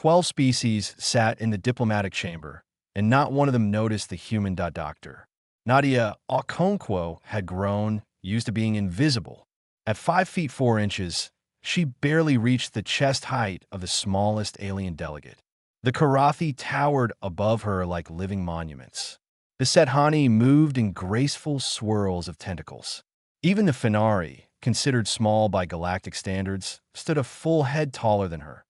12 species sat in the diplomatic chamber, and not one of them noticed the human doctor. Nadia Okonkwo had grown, used to being invisible. At 5 feet 4 inches, she barely reached the chest height of the smallest alien delegate. The Karathi towered above her like living monuments. The Sethani moved in graceful swirls of tentacles. Even the Fenari, considered small by galactic standards, stood a full head taller than her.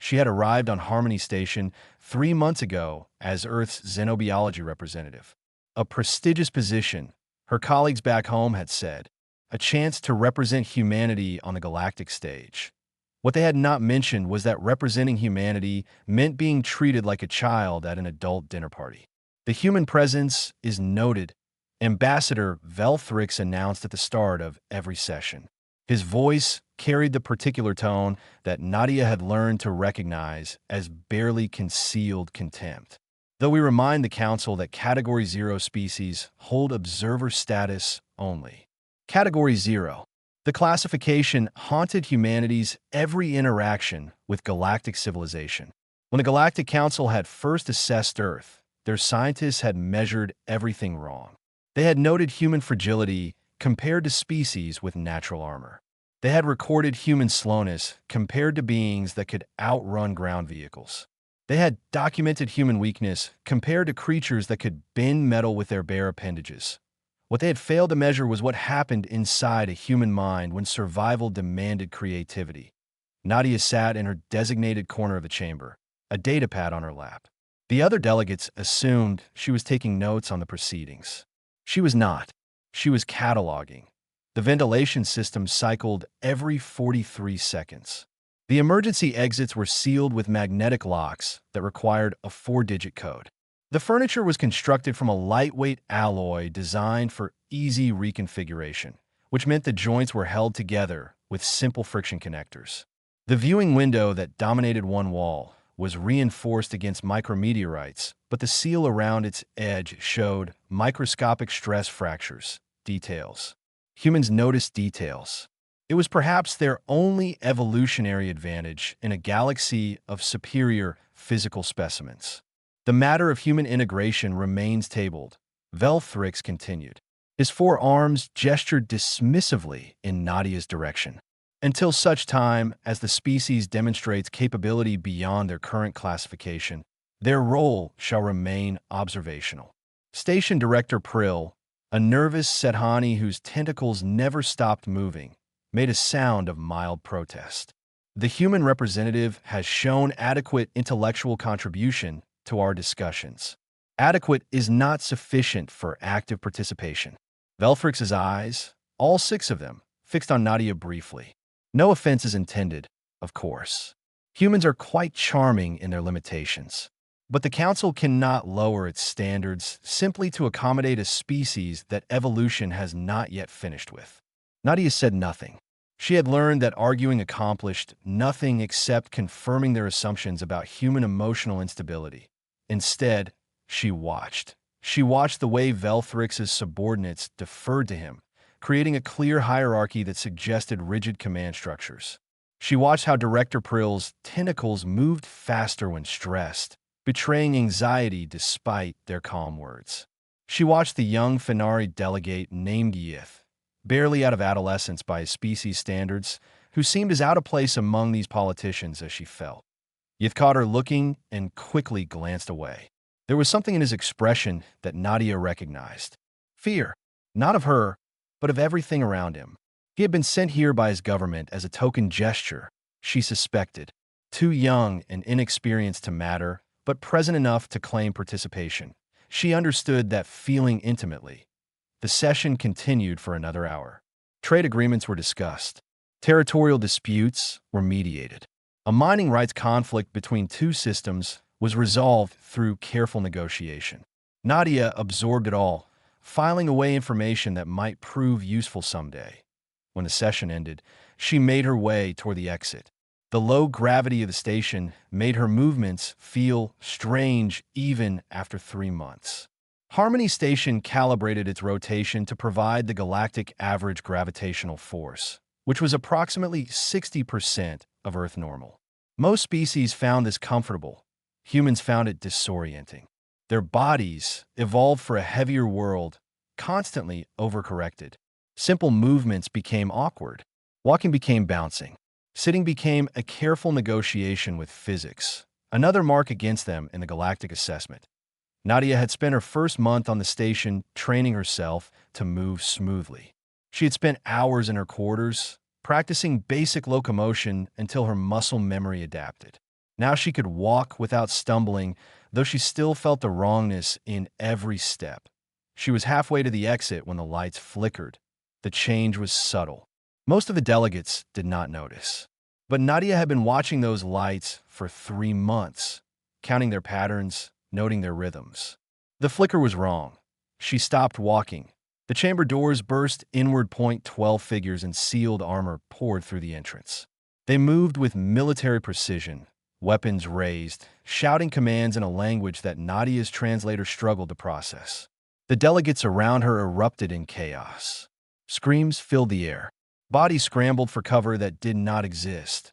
She had arrived on Harmony Station 3 months ago as Earth's xenobiology representative. A prestigious position, her colleagues back home had said, a chance to represent humanity on the galactic stage. What they had not mentioned was that representing humanity meant being treated like a child at an adult dinner party. The human presence is noted, Ambassador Velthrix announced at the start of every session. His voice carried the particular tone that Nadia had learned to recognize as barely concealed contempt. Though we remind the Council that Category 0 species hold observer status only. Category 0. The classification haunted humanity's every interaction with galactic civilization. When the Galactic Council had first assessed Earth, their scientists had measured everything wrong. They had noted human fragility compared to species with natural armor. They had recorded human slowness compared to beings that could outrun ground vehicles. They had documented human weakness compared to creatures that could bend metal with their bare appendages. What they had failed to measure was what happened inside a human mind when survival demanded creativity. Nadia sat in her designated corner of the chamber, a datapad on her lap. The other delegates assumed she was taking notes on the proceedings. She was not. She was cataloging. The ventilation system cycled every 43 seconds. The emergency exits were sealed with magnetic locks that required a 4-digit code. The furniture was constructed from a lightweight alloy designed for easy reconfiguration, which meant the joints were held together with simple friction connectors. The viewing window that dominated one wall was reinforced against micrometeorites, but the seal around its edge showed microscopic stress fractures, details. Humans noticed details. It was perhaps their only evolutionary advantage in a galaxy of superior physical specimens. The matter of human integration remains tabled, Velthrix continued. His 4 arms gestured dismissively in Nadia's direction. Until such time as the species demonstrates capability beyond their current classification, their role shall remain observational. Station Director Prill, a nervous Sethani whose tentacles never stopped moving, made a sound of mild protest. The human representative has shown adequate intellectual contribution to our discussions. Adequate is not sufficient for active participation. Velthrix's eyes, all 6 of them, fixed on Nadia briefly. No offense is intended, of course. Humans are quite charming in their limitations. But the Council cannot lower its standards simply to accommodate a species that evolution has not yet finished with. Nadia said nothing. She had learned that arguing accomplished nothing except confirming their assumptions about human emotional instability. Instead, she watched. She watched the way Velthrix's subordinates deferred to him, creating a clear hierarchy that suggested rigid command structures. She watched how Director Prill's tentacles moved faster when stressed, betraying anxiety despite their calm words. She watched the young Fenari delegate named Yith, barely out of adolescence by his species standards, who seemed as out of place among these politicians as she felt. Yith caught her looking and quickly glanced away. There was something in his expression that Nadia recognized. Fear, not of her, but of everything around him. He had been sent here by his government as a token gesture, she suspected, too young and inexperienced to matter, but present enough to claim participation. She understood that feeling intimately. The session continued for another hour. Trade agreements were discussed. Territorial disputes were mediated. A mining rights conflict between 2 systems was resolved through careful negotiation. Nadia absorbed it all, filing away information that might prove useful someday. When the session ended, she made her way toward the exit. The low gravity of the station made her movements feel strange even after 3 months. Harmony Station calibrated its rotation to provide the galactic average gravitational force, which was approximately 60% of Earth normal. Most species found this comfortable. Humans found it disorienting. Their bodies evolved for a heavier world, constantly overcorrected. Simple movements became awkward. Walking became bouncing. Sitting became a careful negotiation with physics, another mark against them in the galactic assessment. Nadia had spent her first month on the station training herself to move smoothly. She had spent hours in her quarters, practicing basic locomotion until her muscle memory adapted. Now she could walk without stumbling, though she still felt the wrongness in every step. She was halfway to the exit when the lights flickered. The change was subtle. Most of the delegates did not notice. But Nadia had been watching those lights for 3 months, counting their patterns, noting their rhythms. The flicker was wrong. She stopped walking. The chamber doors burst inward. 12 figures in sealed armor poured through the entrance. They moved with military precision, weapons raised, shouting commands in a language that Nadia's translator struggled to process. The delegates around her erupted in chaos. Screams filled the air. Bodies scrambled for cover that did not exist.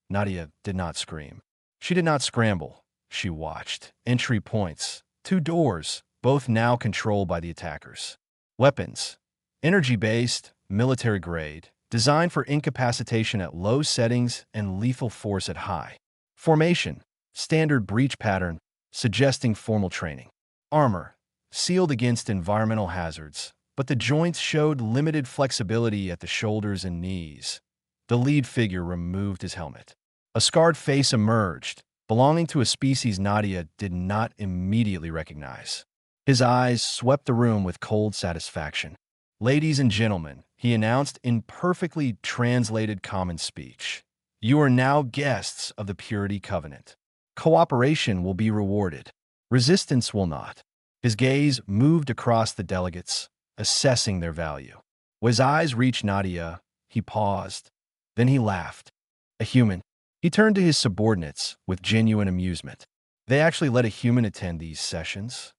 Nadia did not scream. She did not scramble. She watched. Entry points. 2 doors, both now controlled by the attackers. Weapons. Energy-based, military-grade, designed for incapacitation at low settings and lethal force at high. Formation. Standard breach pattern, suggesting formal training. Armor. Sealed against environmental hazards, but the joints showed limited flexibility at the shoulders and knees. The lead figure removed his helmet. A scarred face emerged, belonging to a species Nadia did not immediately recognize. His eyes swept the room with cold satisfaction. "Ladies and gentlemen," he announced in perfectly translated common speech, "you are now guests of the Purity Covenant. Cooperation will be rewarded. Resistance will not." His gaze moved across the delegates, assessing their value. When his eyes reached Nadia, he paused. Then he laughed. A human. He turned to his subordinates with genuine amusement. They actually let a human attend these sessions?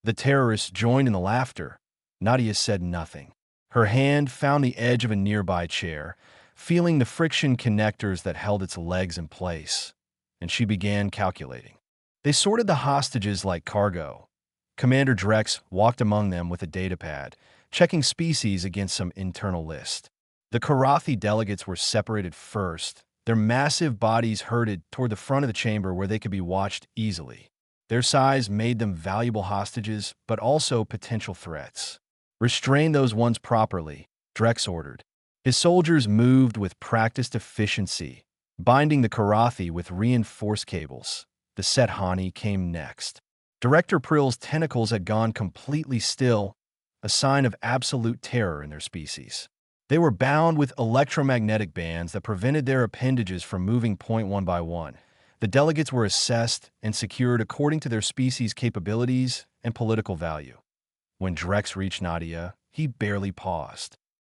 The terrorists joined in the laughter. Nadia said nothing. Her hand found the edge of a nearby chair, feeling the friction connectors that held its legs in place, and she began calculating. They sorted the hostages like cargo. Commander Drex walked among them with a datapad, checking species against some internal list. The Karathi delegates were separated first, their massive bodies herded toward the front of the chamber where they could be watched easily. Their size made them valuable hostages, but also potential threats. "Restrain those ones properly," Drex ordered. His soldiers moved with practiced efficiency, binding the Karathi with reinforced cables. The Sethani came next. Director Prill's tentacles had gone completely still, a sign of absolute terror in their species. They were bound with electromagnetic bands that prevented their appendages from moving one by one. The delegates were assessed and secured according to their species' capabilities and political value. When Drex reached Nadia, he barely paused.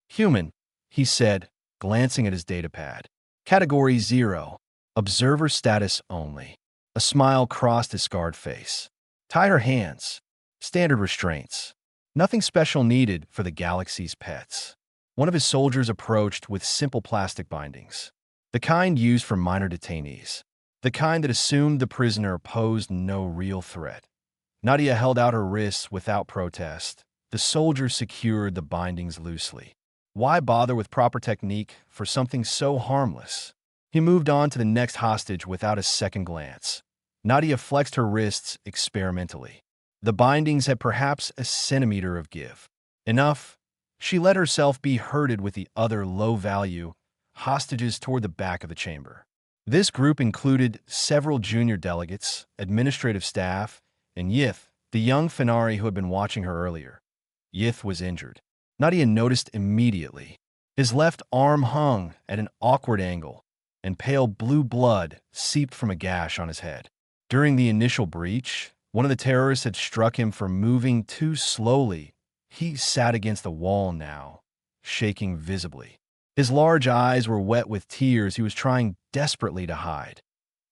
"Human," he said, glancing at his datapad. "Category 0. Observer status only." A smile crossed his scarred face. "Tie her hands. Standard restraints. Nothing special needed for the galaxy's pets." One of his soldiers approached with simple plastic bindings, the kind used for minor detainees, the kind that assumed the prisoner posed no real threat. Nadia held out her wrists without protest. The soldier secured the bindings loosely. Why bother with proper technique for something so harmless? He moved on to the next hostage without a second glance. Nadia flexed her wrists experimentally. The bindings had perhaps a centimeter of give. Enough. She let herself be herded with the other low-value hostages toward the back of the chamber. This group included several junior delegates, administrative staff, and Yith, the young Fenari who had been watching her earlier. Yith was injured. Nadia noticed immediately. His left arm hung at an awkward angle, and pale blue blood seeped from a gash on his head. During the initial breach, one of the terrorists had struck him for moving too slowly. He sat against the wall now, shaking visibly. His large eyes were wet with tears he was trying desperately to hide.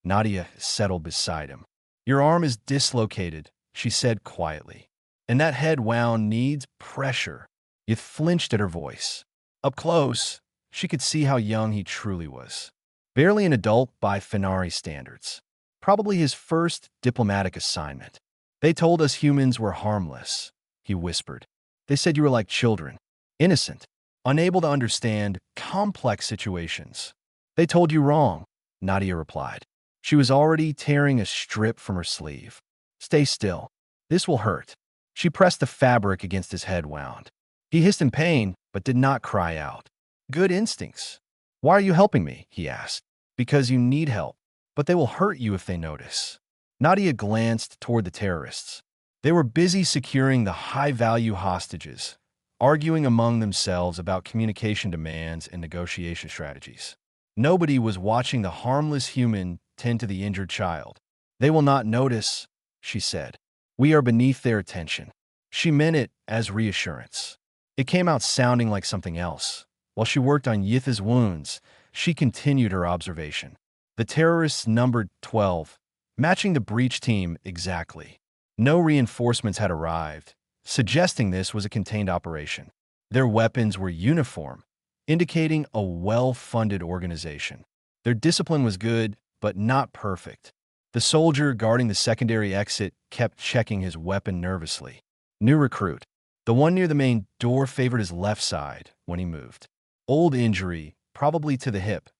Nadia settled beside him. "Your arm is dislocated," she said quietly. "And that head wound needs pressure." It flinched at her voice. Up close, she could see how young he truly was. Barely an adult by Fenari standards. Probably his first diplomatic assignment. They told us humans were harmless, he whispered. They said you were like children, innocent, unable to understand complex situations. They told you wrong, Nadia replied. She was already tearing a strip from her sleeve. Stay still. This will hurt. She pressed the fabric against his head wound. He hissed in pain, but did not cry out. Good instincts. Why are you helping me? He asked. Because you need help, but they will hurt you if they notice. Nadia glanced toward the terrorists. They were busy securing the high-value hostages, arguing among themselves about communication demands and negotiation strategies. Nobody was watching the harmless human tend to the injured child. They will not notice, she said. We are beneath their attention. She meant it as reassurance. It came out sounding like something else. While she worked on Yitha's wounds, she continued her observation. The terrorists numbered 12, matching the breach team exactly. No reinforcements had arrived, suggesting this was a contained operation. Their weapons were uniform, indicating a well-funded organization. Their discipline was good, but not perfect. The soldier guarding the secondary exit kept checking his weapon nervously. New recruit. The one near the main door favored his left side when he moved. Old injury, probably to the hip.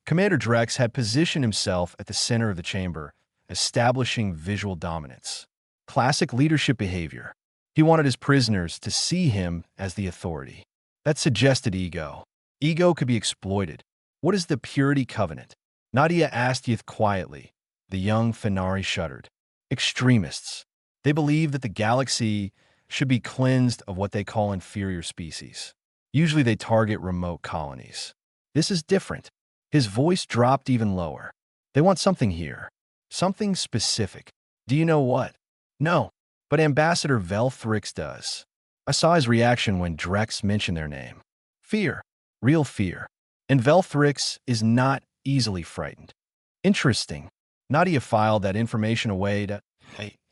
Commander Drex had positioned himself at the center of the chamber, establishing visual dominance. Classic leadership behavior. He wanted his prisoners to see him as the authority. That suggested ego. Ego could be exploited. What is the Purity Covenant? Nadia asked Yith quietly. The young Fenari shuddered. Extremists. They believe that the galaxy should be cleansed of what they call inferior species. Usually they target remote colonies. This is different. His voice dropped even lower. They want something here. Something specific. Do you know what? No, but Ambassador Velthrix does. I saw his reaction when Drex mentioned their name. Fear. Real fear. And Velthrix is not easily frightened. Interesting. Nadia filed that information away to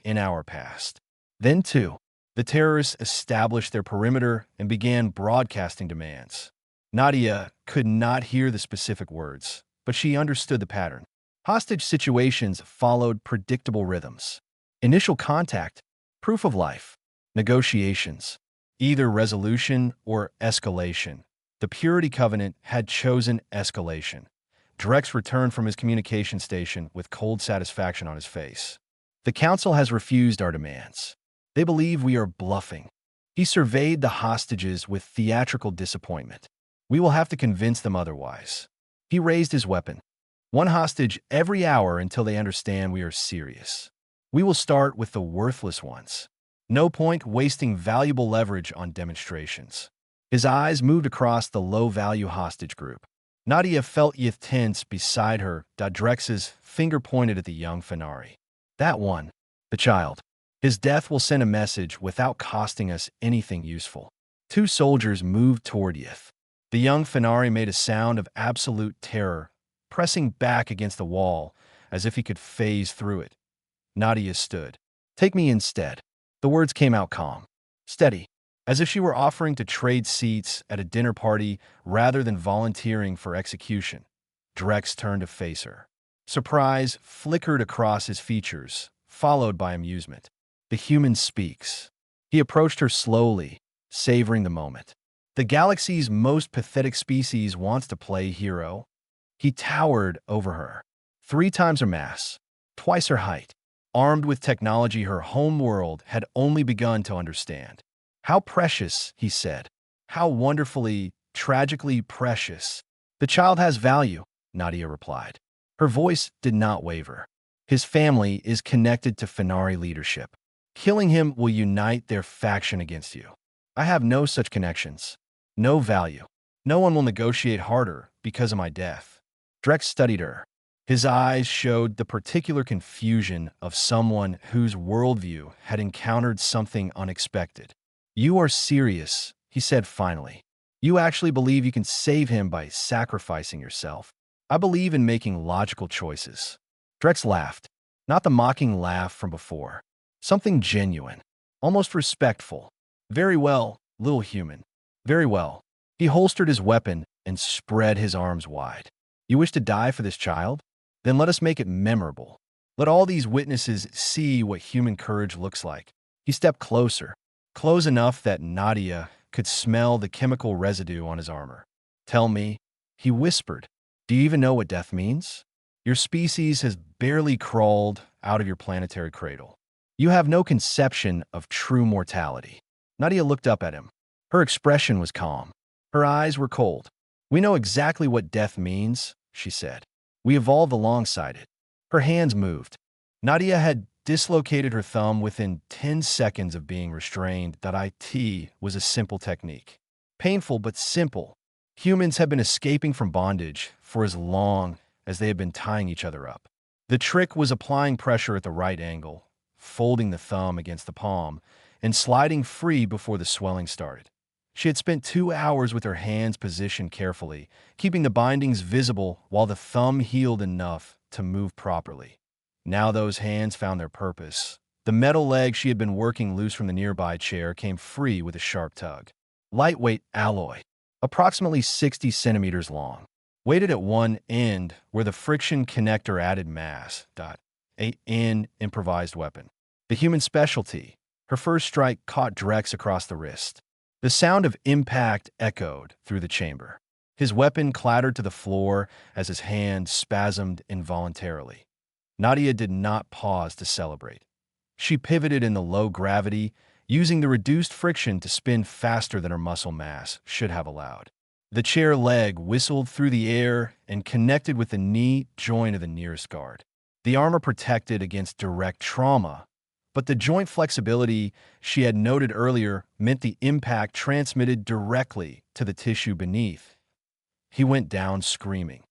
an hour passed. Then, too, the terrorists established their perimeter and began broadcasting demands. Nadia could not hear the specific words, but she understood the pattern. Hostage situations followed predictable rhythms. Initial contact, proof of life, negotiations, either resolution or escalation. The Purity Covenant had chosen escalation. Drex returned from his communication station with cold satisfaction on his face. The Council has refused our demands. They believe we are bluffing. He surveyed the hostages with theatrical disappointment. We will have to convince them otherwise. He raised his weapon. One hostage every hour until they understand we are serious. We will start with the worthless ones. No point wasting valuable leverage on demonstrations. His eyes moved across the low-value hostage group. Nadia felt Yith tense beside her. Drex's finger pointed at the young Fenari. That one, the child. His death will send a message without costing us anything useful. Two soldiers moved toward Yith. The young Fenari made a sound of absolute terror, pressing back against the wall as if he could phase through it. Nadia stood. Take me instead. The words came out calm, steady, as if she were offering to trade seats at a dinner party rather than volunteering for execution. Drex turned to face her. Surprise flickered across his features, followed by amusement. The human speaks. He approached her slowly, savoring the moment. The galaxy's most pathetic species wants to play hero. He towered over her. 3 times her mass, twice her height. Armed with technology her home world had only begun to understand. How precious, he said. How wonderfully, tragically precious. The child has value, Nadia replied. Her voice did not waver. His family is connected to Fenari leadership. Killing him will unite their faction against you. I have no such connections. No value. No one will negotiate harder because of my death. Drex studied her. His eyes showed the particular confusion of someone whose worldview had encountered something unexpected. You are serious, he said finally. You actually believe you can save him by sacrificing yourself. I believe in making logical choices. Drex laughed, not the mocking laugh from before. Something genuine, almost respectful. Very well, little human. Very well. He holstered his weapon and spread his arms wide. You wish to die for this child? Then let us make it memorable. Let all these witnesses see what human courage looks like. He stepped closer, close enough that Nadia could smell the chemical residue on his armor. Tell me, he whispered, do you even know what death means? Your species has barely crawled out of your planetary cradle. You have no conception of true mortality. Nadia looked up at him. Her expression was calm. Her eyes were cold. We know exactly what death means, she said. We evolved alongside it. Her hands moved. Nadia had dislocated her thumb within 10 seconds of being restrained. It was a simple technique. Painful but simple. Humans had been escaping from bondage for as long as they had been tying each other up. The trick was applying pressure at the right angle, folding the thumb against the palm, and sliding free before the swelling started. She had spent 2 hours with her hands positioned carefully, keeping the bindings visible while the thumb healed enough to move properly. Now those hands found their purpose. The metal leg she had been working loose from the nearby chair came free with a sharp tug. Lightweight alloy, approximately 60 centimeters long, weighted at one end where the friction connector added mass. An improvised weapon. The human specialty. Her first strike caught Drex across the wrist. The sound of impact echoed through the chamber. His weapon clattered to the floor as his hand spasmed involuntarily. Nadia did not pause to celebrate. She pivoted in the low gravity, using the reduced friction to spin faster than her muscle mass should have allowed. The chair leg whistled through the air and connected with the knee joint of the nearest guard. The armor protected against direct trauma, but the joint flexibility she had noted earlier meant the impact transmitted directly to the tissue beneath. He went down screaming.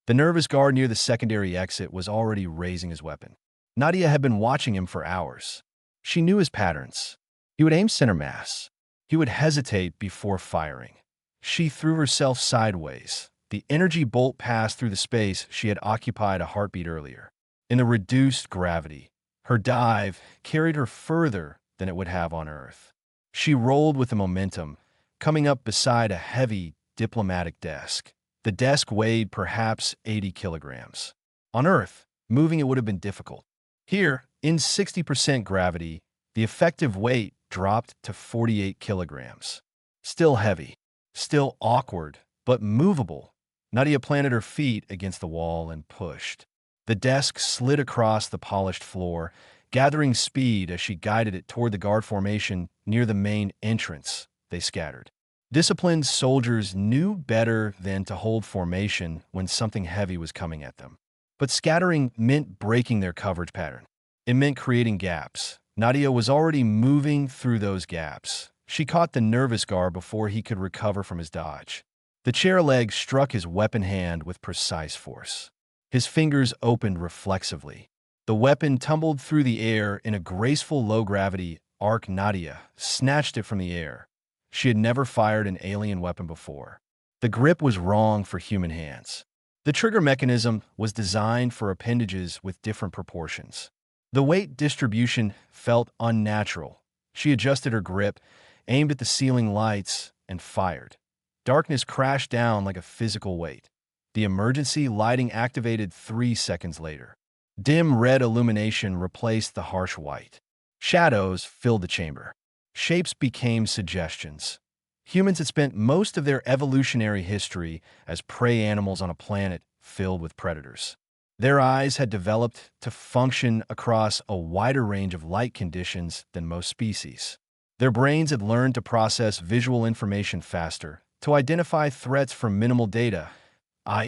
The nervous guard near the secondary exit was already raising his weapon. Nadia had been watching him for hours. She knew his patterns. He would aim center mass. He would hesitate before firing. She threw herself sideways. The energy bolt passed through the space she had occupied a heartbeat earlier. In the reduced gravity, her dive carried her further than it would have on Earth. She rolled with the momentum, coming up beside a heavy diplomatic desk. The desk weighed perhaps 80 kilograms. On Earth, moving it would have been difficult. Here, in 60% gravity, the effective weight dropped to 48 kilograms. Still heavy, still awkward, but movable. Nadia planted her feet against the wall and pushed. The desk slid across the polished floor, gathering speed as she guided it toward the guard formation near the main entrance. They scattered. Disciplined soldiers knew better than to hold formation when something heavy was coming at them. But scattering meant breaking their coverage pattern. It meant creating gaps. Nadia was already moving through those gaps. She caught the nervous guard before he could recover from his dodge. The chair leg struck his weapon hand with precise force. His fingers opened reflexively. The weapon tumbled through the air in a graceful low-gravity arc. Nadia snatched it from the air. She had never fired an alien weapon before. The grip was wrong for human hands. The trigger mechanism was designed for appendages with different proportions. The weight distribution felt unnatural. She adjusted her grip, aimed at the ceiling lights, and fired. Darkness crashed down like a physical weight. The emergency lighting activated 3 seconds later. Dim red illumination replaced the harsh white. Shadows filled the chamber. Shapes became suggestions. Humans had spent most of their evolutionary history as prey animals on a planet filled with predators. Their eyes had developed to function across a wider range of light conditions than most species. Their brains had learned to process visual information faster, to identify threats from minimal data.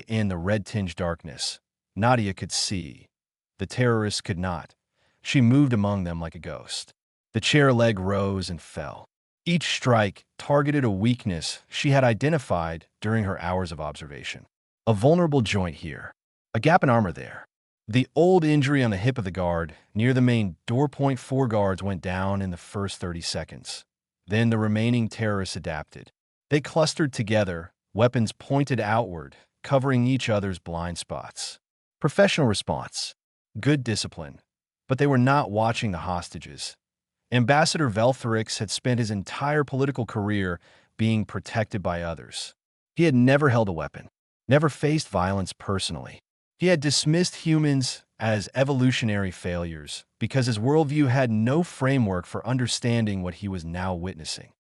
In the red-tinged darkness, Nadia could see. The terrorists could not. She moved among them like a ghost. The chair leg rose and fell. Each strike targeted a weakness she had identified during her hours of observation. A vulnerable joint here, a gap in armor there. The old injury on the hip of the guard near the main door. 4 guards went down in the first 30 seconds. Then the remaining terrorists adapted. They clustered together, weapons pointed outward, covering each other's blind spots. Professional response. Good discipline. But they were not watching the hostages. Ambassador Veltherix had spent his entire political career being protected by others. He had never held a weapon. never faced violence personally. He had dismissed humans as evolutionary failures because his worldview had no framework for understanding what he was now witnessing.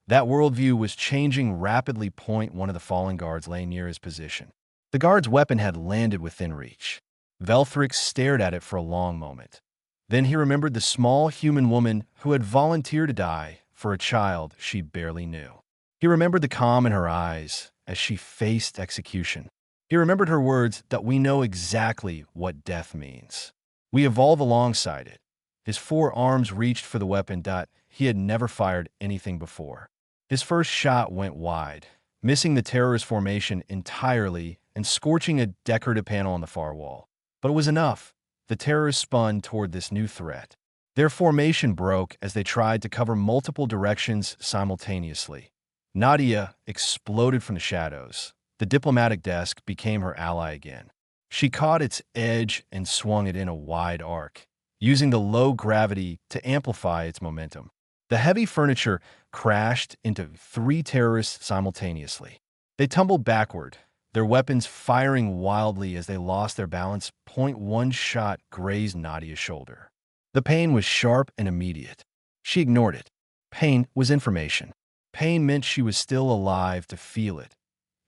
That worldview was changing rapidly. One of the fallen guards lay near his position. The guard's weapon had landed within reach. Velthrix stared at it for a long moment. Then he remembered the small human woman who had volunteered to die for a child she barely knew. He remembered the calm in her eyes as she faced execution. He remembered her words that we know exactly what death means. We evolve alongside it. His four arms reached for the weapon that he had never fired anything before. His first shot went wide, missing the terrorist formation entirely and scorching a decorative panel on the far wall. But it was enough. The terrorists spun toward this new threat. Their formation broke as they tried to cover multiple directions simultaneously. Nadia exploded from the shadows. The diplomatic desk became her ally again. She caught its edge and swung it in a wide arc, using the low gravity to amplify its momentum. The heavy furniture crashed into three terrorists simultaneously. They tumbled backward, their weapons firing wildly as they lost their balance. One shot grazed Nadia's shoulder. The pain was sharp and immediate. She ignored it. Pain was information. Pain meant she was still alive to feel it.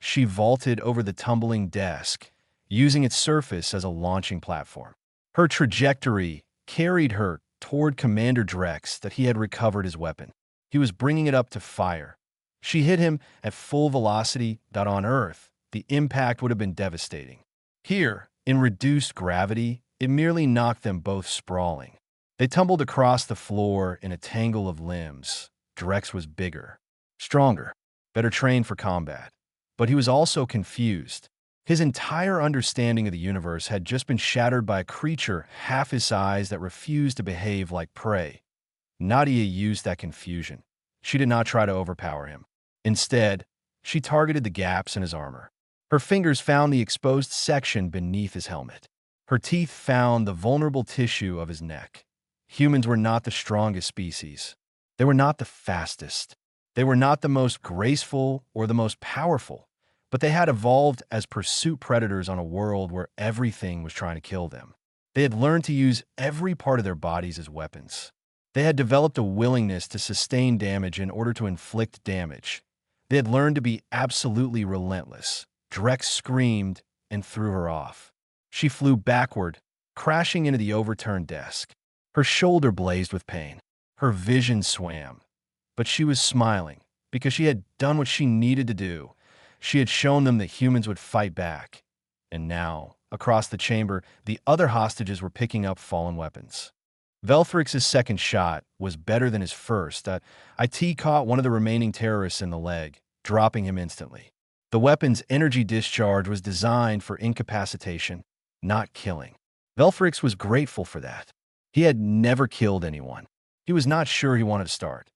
She vaulted over the tumbling desk, using its surface as a launching platform. Her trajectory carried her toward Commander Drex that he had recovered his weapon. He was bringing it up to fire. She hit him at full velocity. On Earth, the impact would have been devastating. Here, in reduced gravity, it merely knocked them both sprawling. They tumbled across the floor in a tangle of limbs. Drex was bigger, stronger, better trained for combat. But he was also confused. His entire understanding of the universe had just been shattered by a creature half his size that refused to behave like prey. Nadia used that confusion. She did not try to overpower him. Instead, she targeted the gaps in his armor. Her fingers found the exposed section beneath his helmet. Her teeth found the vulnerable tissue of his neck. Humans were not the strongest species. They were not the fastest. They were not the most graceful or the most powerful, but they had evolved as pursuit predators on a world where everything was trying to kill them. They had learned to use every part of their bodies as weapons. They had developed a willingness to sustain damage in order to inflict damage. They had learned to be absolutely relentless. Drex screamed and threw her off. She flew backward, crashing into the overturned desk. Her shoulder blazed with pain. Her vision swam. But she was smiling because she had done what she needed to do. She had shown them that humans would fight back. And now, across the chamber, the other hostages were picking up fallen weapons. Velthrix's second shot was better than his first. IT caught one of the remaining terrorists in the leg, dropping him instantly. The weapon's energy discharge was designed for incapacitation, not killing. Velthrix was grateful for that. He had never killed anyone. He was not sure he wanted to start,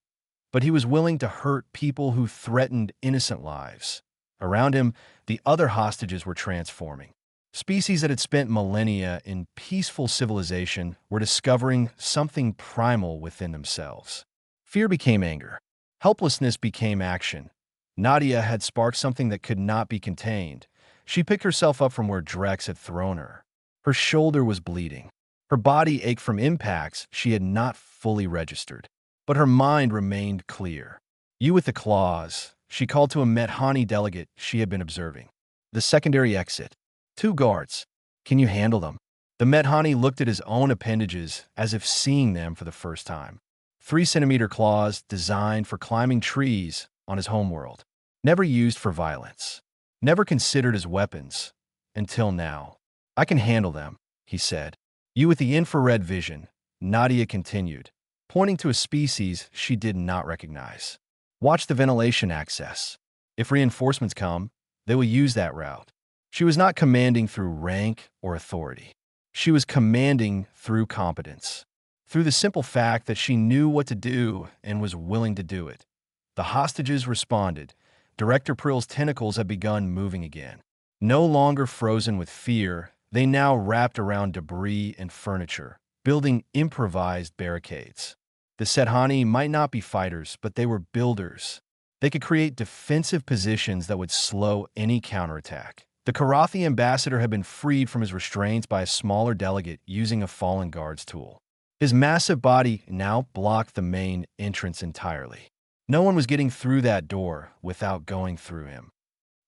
but he was willing to hurt people who threatened innocent lives. Around him, the other hostages were transforming. Species that had spent millennia in peaceful civilization were discovering something primal within themselves. Fear became anger. Helplessness became action. Nadia had sparked something that could not be contained. She picked herself up from where Drex had thrown her. Her shoulder was bleeding. Her body ached from impacts she had not fully registered. But her mind remained clear. "You with the claws," she called to a Methani delegate she had been observing. "The secondary exit. 2 guards. Can you handle them?" The Methani looked at his own appendages as if seeing them for the first time. 3-centimeter claws designed for climbing trees on his homeworld. Never used for violence. Never considered as weapons. Until now. "I can handle them," he said. "You with the infrared vision," Nadia continued, pointing to a species she did not recognize. "Watch the ventilation access. If reinforcements come, they will use that route." She was not commanding through rank or authority. She was commanding through competence, through the simple fact that she knew what to do and was willing to do it. The hostages responded. Director Prill's tentacles had begun moving again. No longer frozen with fear, they now wrapped around debris and furniture, building improvised barricades. The Sethani might not be fighters, but they were builders. They could create defensive positions that would slow any counterattack. The Karathi ambassador had been freed from his restraints by a smaller delegate using a fallen guard's tool. His massive body now blocked the main entrance entirely. No one was getting through that door without going through him.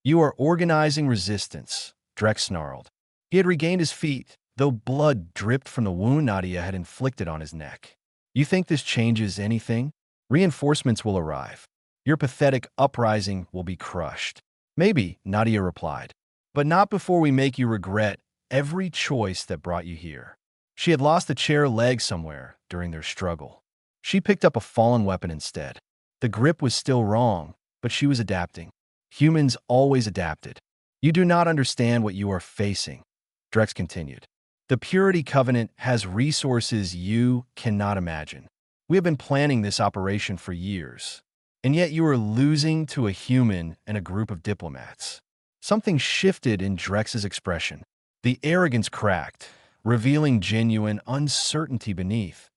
"You are organizing resistance," Drex snarled. He had regained his feet, though blood dripped from the wound Nadia had inflicted on his neck. "You think this changes anything? Reinforcements will arrive. Your pathetic uprising will be crushed." "Maybe," Nadia replied, "but not before we make you regret every choice that brought you here." She had lost a chair leg somewhere during their struggle. She picked up a fallen weapon instead. The grip was still wrong, but she was adapting. Humans always adapted. "You do not understand what you are facing," Drex continued. "The Purity Covenant has resources you cannot imagine. We have been planning this operation for years, and yet you are losing to a human and a group of diplomats." Something shifted in Drex's expression. The arrogance cracked, revealing genuine uncertainty beneath.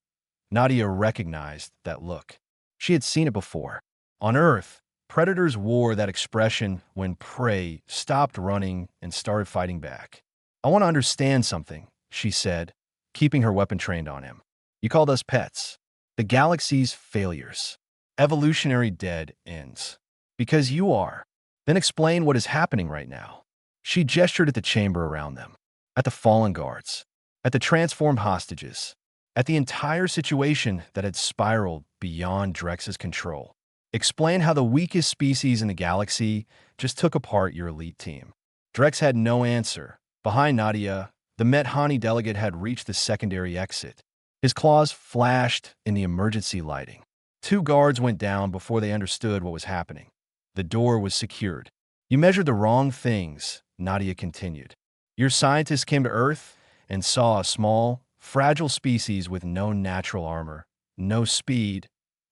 Nadia recognized that look. She had seen it before. On Earth, predators wore that expression when prey stopped running and started fighting back. "I want to understand something," she said, keeping her weapon trained on him. "You called us pets. The galaxy's failures. Evolutionary dead ends. Because you are. Then explain what is happening right now." She gestured at the chamber around them, at the fallen guards, at the transformed hostages, at the entire situation that had spiraled beyond Drex's control. "Explain how the weakest species in the galaxy just took apart your elite team." Drex had no answer. Behind Nadia, the Methani delegate had reached the secondary exit. His claws flashed in the emergency lighting. 2 guards went down before they understood what was happening. The door was secured. "You measured the wrong things," Nadia continued. "Your scientists came to Earth and saw a small, fragile species with no natural armor, no speed,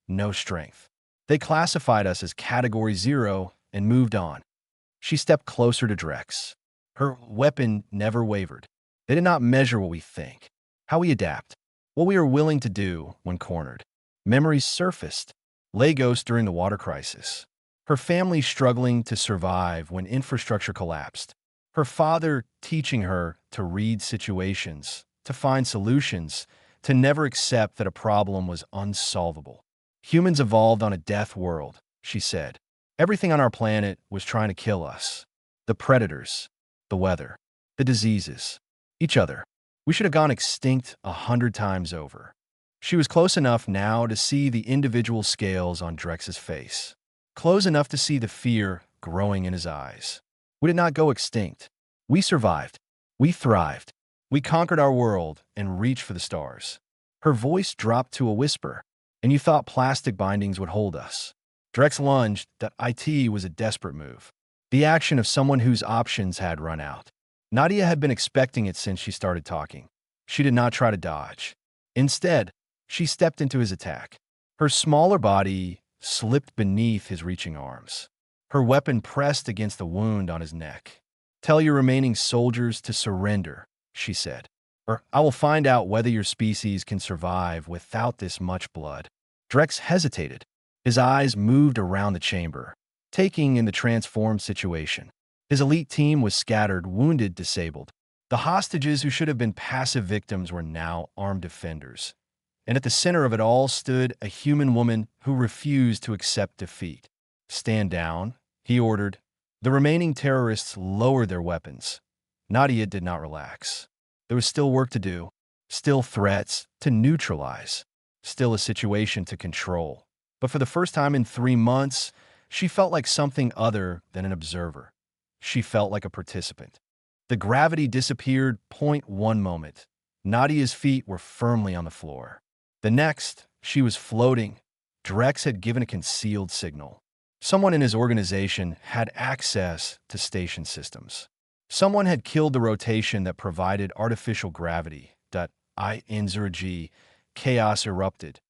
no strength. They classified us as Category 0 and moved on." She stepped closer to Drex. Her weapon never wavered. "They did not measure what we think, how we adapt, what we are willing to do when cornered." Memories surfaced. Lagos during the water crisis. Her family struggling to survive when infrastructure collapsed. Her father teaching her to read situations, to find solutions, to never accept that a problem was unsolvable. "Humans evolved on a death world," she said. "Everything on our planet was trying to kill us. The predators, the weather, the diseases, each other. We should have gone extinct 100 times over." She was close enough now to see the individual scales on Drex's face. Close enough to see the fear growing in his eyes. "We did not go extinct. We survived. We thrived. We conquered our world and reached for the stars." Her voice dropped to a whisper. "And you thought plastic bindings would hold us." Drex lunged that IT was a desperate move. The action of someone whose options had run out. Nadia had been expecting it since she started talking. She did not try to dodge. Instead, she stepped into his attack. Her smaller body slipped beneath his reaching arms. Her weapon pressed against the wound on his neck. "Tell your remaining soldiers to surrender," she said, "or I will find out whether your species can survive without this much blood." Drex hesitated. His eyes moved around the chamber, taking in the transformed situation. His elite team was scattered, wounded, disabled. The hostages who should have been passive victims were now armed defenders. And at the center of it all stood a human woman who refused to accept defeat. "Stand down," he ordered. The remaining terrorists lowered their weapons. Nadia did not relax. There was still work to do, still threats to neutralize, still a situation to control. But for the first time in 3 months, she felt like something other than an observer. She felt like a participant. The gravity disappeared. One moment, Nadia's feet were firmly on the floor. The next, she was floating. Drex had given a concealed signal. Someone in his organization had access to station systems. Someone had killed the rotation that provided artificial gravity. INZRG, chaos erupted.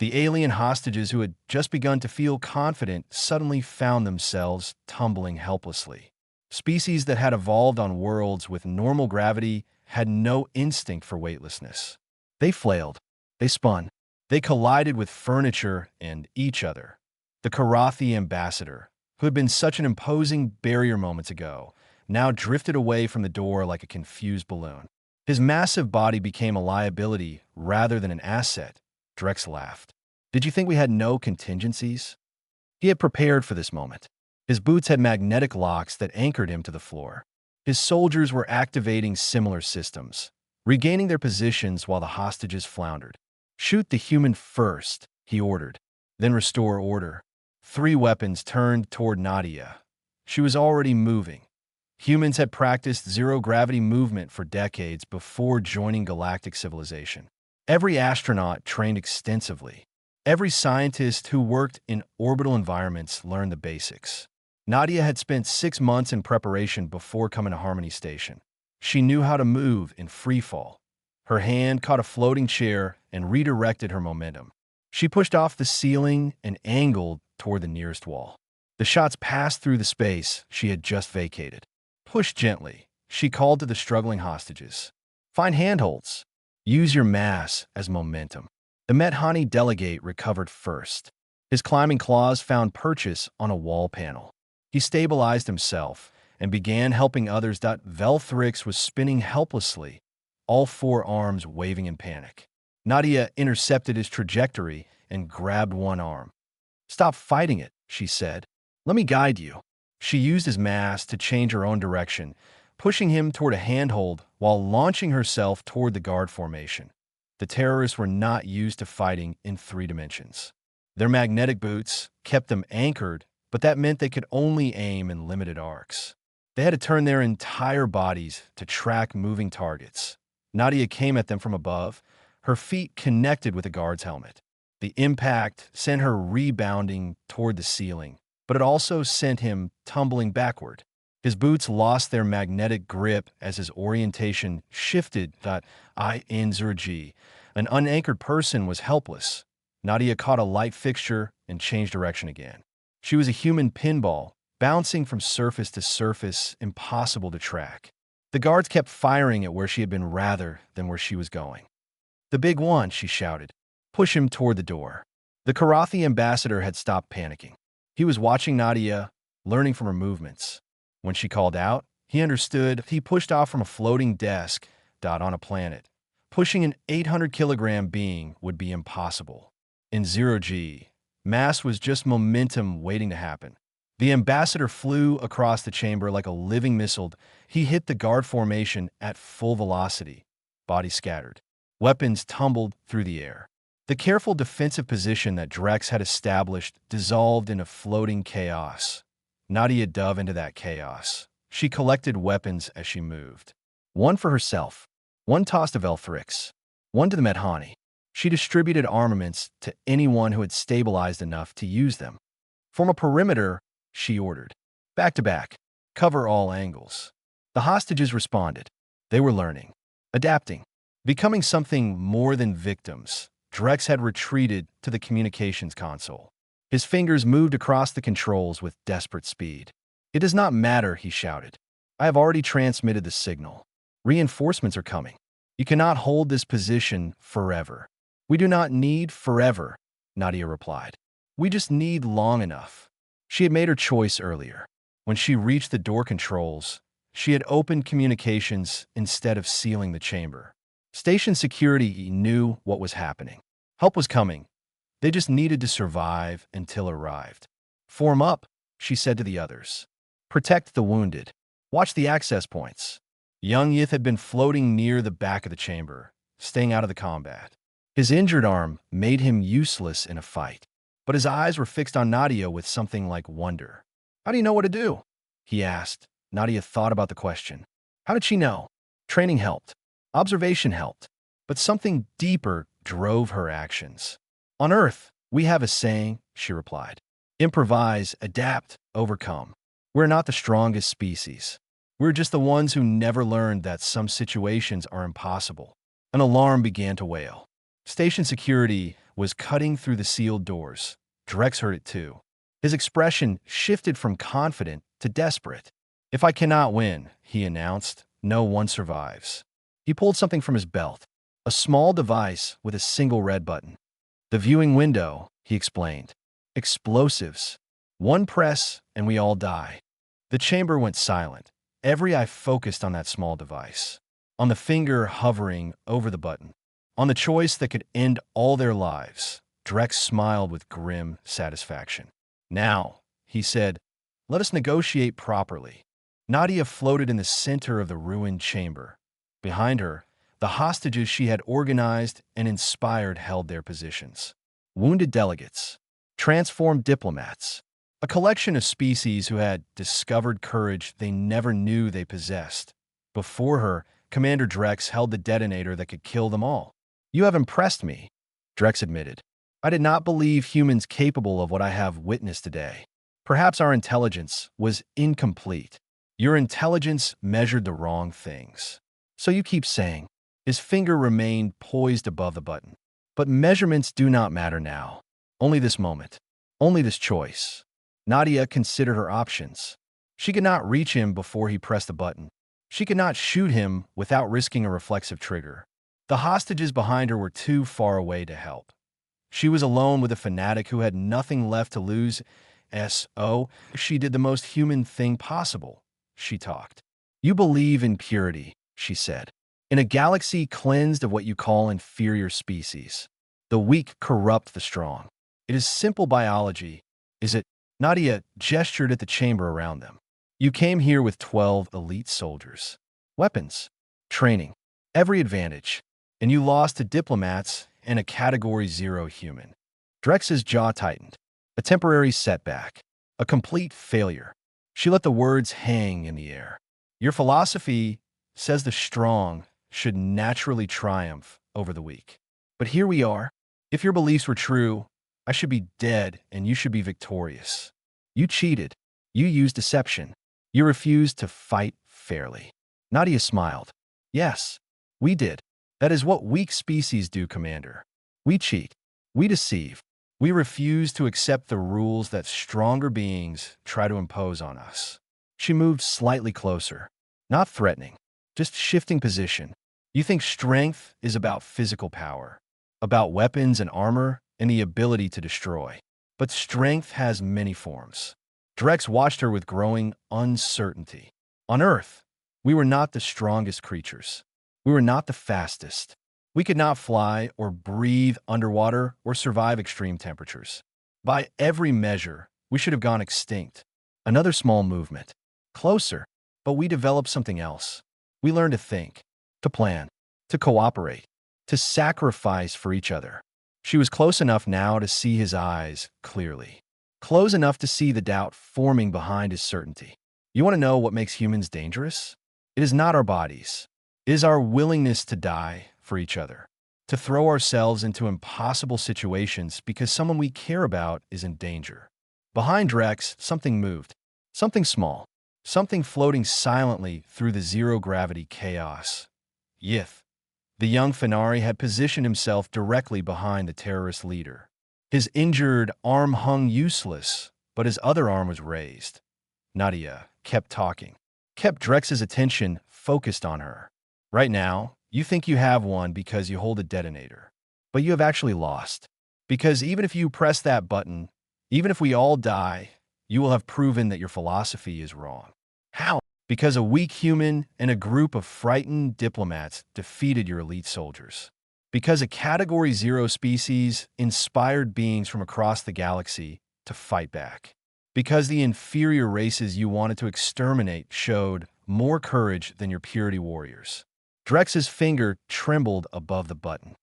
The alien hostages who had just begun to feel confident suddenly found themselves tumbling helplessly. Species that had evolved on worlds with normal gravity had no instinct for weightlessness. They flailed. They spun. They collided with furniture and each other. The Karathi ambassador, who had been such an imposing barrier moments ago, now drifted away from the door like a confused balloon. His massive body became a liability rather than an asset. Drex laughed. Did you think we had no contingencies? He had prepared for this moment. His boots had magnetic locks that anchored him to the floor. His soldiers were activating similar systems, regaining their positions while the hostages floundered. Shoot the human first, he ordered, then restore order. 3 weapons turned toward Nadia. She was already moving. Humans had practiced zero-gravity movement for decades before joining galactic civilization. Every astronaut trained extensively. Every scientist who worked in orbital environments learned the basics. Nadia had spent 6 months in preparation before coming to Harmony Station. She knew how to move in freefall. Her hand caught a floating chair and redirected her momentum. She pushed off the ceiling and angled toward the nearest wall. The shots passed through the space she had just vacated. Push gently, she called to the struggling hostages. Find handholds. Use your mass as momentum. The Methani delegate recovered first. His climbing claws found purchase on a wall panel. He stabilized himself and began helping others. Velthrix was spinning helplessly, all 4 arms waving in panic. Nadia intercepted his trajectory and grabbed one arm. Stop fighting it, she said. Let me guide you. She used his mass to change her own direction, pushing him toward a handhold while launching herself toward the guard formation. The terrorists were not used to fighting in 3 dimensions. Their magnetic boots kept them anchored, but that meant they could only aim in limited arcs. They had to turn their entire bodies to track moving targets. Nadia came at them from above. Her feet connected with the guard's helmet. The impact sent her rebounding toward the ceiling, but it also sent him tumbling backward. His boots lost their magnetic grip as his orientation shifted. Insurgi. An unanchored person was helpless. Nadia caught a light fixture and changed direction again. She was a human pinball, bouncing from surface to surface, impossible to track. The guards kept firing at where she had been rather than where she was going. The big one, she shouted. Push him toward the door. The Karathi ambassador had stopped panicking. He was watching Nadia, learning from her movements. When she called out, he understood. He pushed off from a floating desk on a planet. Pushing an 800-kilogram being would be impossible. In 0G, mass was just momentum waiting to happen. The ambassador flew across the chamber like a living missile. He hit the guard formation at full velocity. Body scattered. Weapons tumbled through the air. The careful defensive position that Drex had established dissolved in a floating chaos. Nadia dove into that chaos. She collected weapons as she moved. One for herself. One tossed to Velthrix. One to the Methani. She distributed armaments to anyone who had stabilized enough to use them. Form a perimeter, she ordered. Back to back. Cover all angles. The hostages responded. They were learning. Adapting. Becoming something more than victims. Drex had retreated to the communications console. His fingers moved across the controls with desperate speed. It does not matter, he shouted. I have already transmitted the signal. Reinforcements are coming. You cannot hold this position forever. We do not need forever, Nadia replied. We just need long enough. She had made her choice earlier. When she reached the door controls, she had opened communications instead of sealing the chamber. Station security knew what was happening. Help was coming. They just needed to survive until it arrived. Form up, she said to the others. Protect the wounded. Watch the access points. Young Yith had been floating near the back of the chamber, staying out of the combat. His injured arm made him useless in a fight, but his eyes were fixed on Nadia with something like wonder. How do you know what to do? He asked. Nadia thought about the question. How did she know? Training helped. Observation helped. But something deeper drove her actions. On Earth, we have a saying, she replied. Improvise, adapt, overcome. We're not the strongest species. We're just the ones who never learned that some situations are impossible. An alarm began to wail. Station security was cutting through the sealed doors. Drex heard it too. His expression shifted from confident to desperate. If I cannot win, he announced, no one survives. He pulled something from his belt, a small device with a single red button. The viewing window, he explained. Explosives. One press and we all die. The chamber went silent. Every eye focused on that small device, on the finger hovering over the button, on the choice that could end all their lives. Drex smiled with grim satisfaction. "Now," he said, "let us negotiate properly." Nadia floated in the center of the ruined chamber. Behind her, the hostages she had organized and inspired held their positions. Wounded delegates, transformed diplomats, a collection of species who had discovered courage they never knew they possessed. Before her, Commander Drex held the detonator that could kill them all. "You have impressed me," Drex admitted. "I did not believe humans capable of what I have witnessed today. Perhaps our intelligence was incomplete. Your intelligence measured the wrong things. So you keep saying." His finger remained poised above the button. "But measurements do not matter now. Only this moment. Only this choice." Nadia considered her options. She could not reach him before he pressed the button. She could not shoot him without risking a reflexive trigger. The hostages behind her were too far away to help. She was alone with a fanatic who had nothing left to lose. She did the most human thing possible. She talked. "You believe in purity," she said. "In a galaxy cleansed of what you call inferior species. The weak corrupt the strong. It is simple biology, is it?" Nadia gestured at the chamber around them. "You came here with 12 elite soldiers. Weapons, training, every advantage. And you lost to diplomats and a Category 0 human." Drex's jaw tightened. A temporary setback. A complete failure. She let the words hang in the air. "Your philosophy says the strong should naturally triumph over the weak. But here we are. If your beliefs were true, I should be dead and you should be victorious. You cheated. You used deception. You refused to fight fairly." Nadia smiled. "Yes, we did. That is what weak species do, Commander. We cheat. We deceive. We refuse to accept the rules that stronger beings try to impose on us." She moved slightly closer. Not threatening, just shifting position. "You think strength is about physical power, about weapons and armor and the ability to destroy. But strength has many forms." Drex watched her with growing uncertainty. "On Earth, we were not the strongest creatures. We were not the fastest. We could not fly or breathe underwater or survive extreme temperatures. By every measure, we should have gone extinct. Another small movement. Closer. But we developed something else. We learned to think, to plan, to cooperate, to sacrifice for each other." She was close enough now to see his eyes clearly. Close enough to see the doubt forming behind his certainty. "You want to know what makes humans dangerous? It is not our bodies. It is our willingness to die for each other, to throw ourselves into impossible situations because someone we care about is in danger." Behind Drex, something moved. Something small. Something floating silently through the zero-gravity chaos. Yith, the young Fenari, had positioned himself directly behind the terrorist leader. His injured arm hung useless, but his other arm was raised. Nadia kept talking, kept Drex's attention focused on her. "Right now, you think you have won because you hold a detonator. But you have actually lost. Because even if you press that button, even if we all die, you will have proven that your philosophy is wrong." "How?" "Because a weak human and a group of frightened diplomats defeated your elite soldiers. Because a Category 0 species inspired beings from across the galaxy to fight back. Because the inferior races you wanted to exterminate showed more courage than your purity warriors." Drex's finger trembled above the button.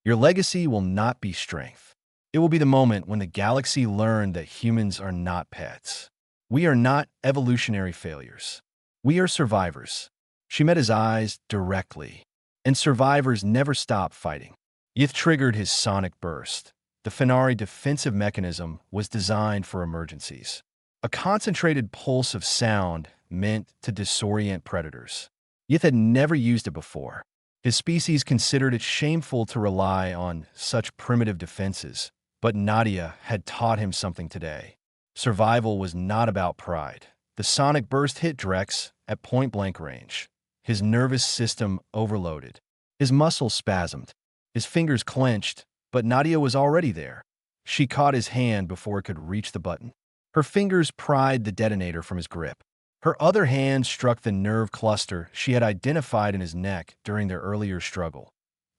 "Your legacy will not be strength. It will be the moment when the galaxy learned that humans are not pets. We are not evolutionary failures. We are survivors." She met his eyes directly. "And survivors never stop fighting." Yith triggered his sonic burst. The Fenari defensive mechanism was designed for emergencies. A concentrated pulse of sound meant to disorient predators. Yith had never used it before. His species considered it shameful to rely on such primitive defenses, but Nadia had taught him something today. Survival was not about pride. The sonic burst hit Drex at point-blank range. His nervous system overloaded. His muscles spasmed. His fingers clenched, but Nadia was already there. She caught his hand before it could reach the button. Her fingers pried the detonator from his grip. Her other hand struck the nerve cluster she had identified in his neck during their earlier struggle.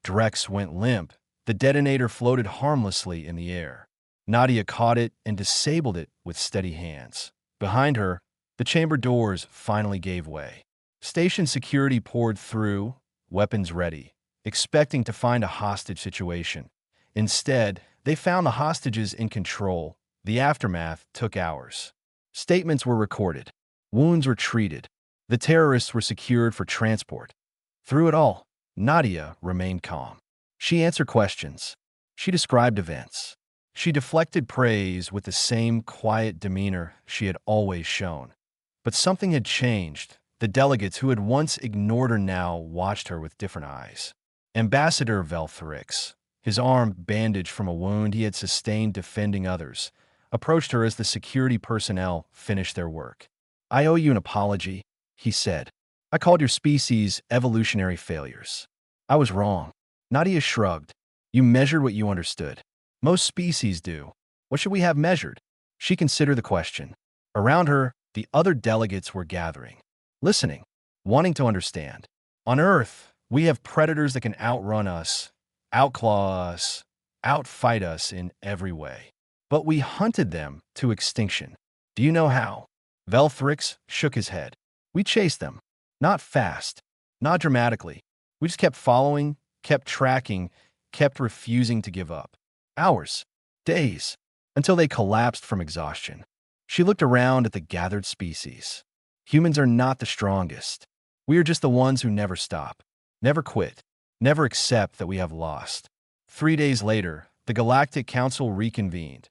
Drex went limp. The detonator floated harmlessly in the air. Nadia caught it and disabled it with steady hands. Behind her, the chamber doors finally gave way. Station security poured through, weapons ready, expecting to find a hostage situation. Instead, they found the hostages in control. The aftermath took hours. Statements were recorded. Wounds were treated. The terrorists were secured for transport. Through it all, Nadia remained calm. She answered questions. She described events. She deflected praise with the same quiet demeanor she had always shown. But something had changed. The delegates who had once ignored her now watched her with different eyes. Ambassador Velthrix, his arm bandaged from a wound he had sustained defending others, approached her as the security personnel finished their work. "I owe you an apology," he said. "I called your species evolutionary failures. I was wrong." Nadia shrugged. "You measured what you understood. Most species do. What should we have measured?" She considered the question. Around her, the other delegates were gathering, listening, wanting to understand. On Earth, we have predators that can outrun us, outclaw us, outfight us in every way. But we hunted them to extinction. Do you know how? Velthrix shook his head. We chased them. Not fast, not dramatically. We just kept following, kept tracking, kept refusing to give up. Hours, days, until they collapsed from exhaustion. She looked around at the gathered species. Humans are not the strongest. We are just the ones who never stop, never quit, never accept that we have lost. 3 days later, the Galactic Council reconvened.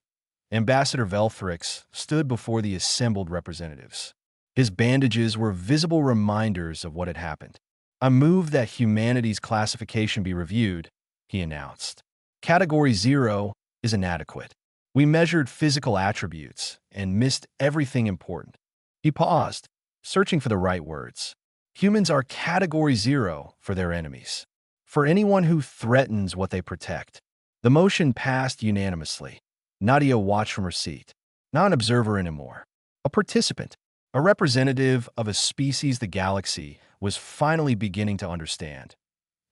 Ambassador Velthrix stood before the assembled representatives. His bandages were visible reminders of what had happened. "I move that humanity's classification be reviewed," he announced. "Category 0 is inadequate. We measured physical attributes and missed everything important." He paused, searching for the right words. Humans are Category 0 for their enemies, for anyone who threatens what they protect. The motion passed unanimously. Nadia watched from her seat, not an observer anymore, a participant, a representative of a species the galaxy was finally beginning to understand.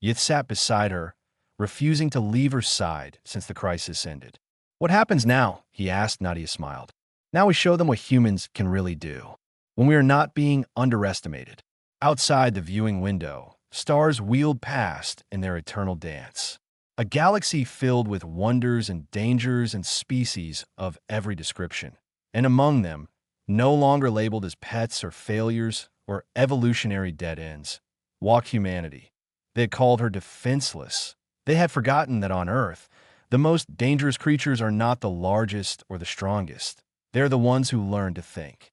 Yith sat beside her, refusing to leave her side since the crisis ended. "What happens now?" he asked. Nadia smiled. "Now we show them what humans can really do, when we are not being underestimated." Outside the viewing window, stars wheeled past in their eternal dance. A galaxy filled with wonders and dangers and species of every description. And among them, no longer labeled as pets or failures or evolutionary dead ends, walked humanity. They had called her defenseless. They had forgotten that on Earth, the most dangerous creatures are not the largest or the strongest. They're the ones who learn to think.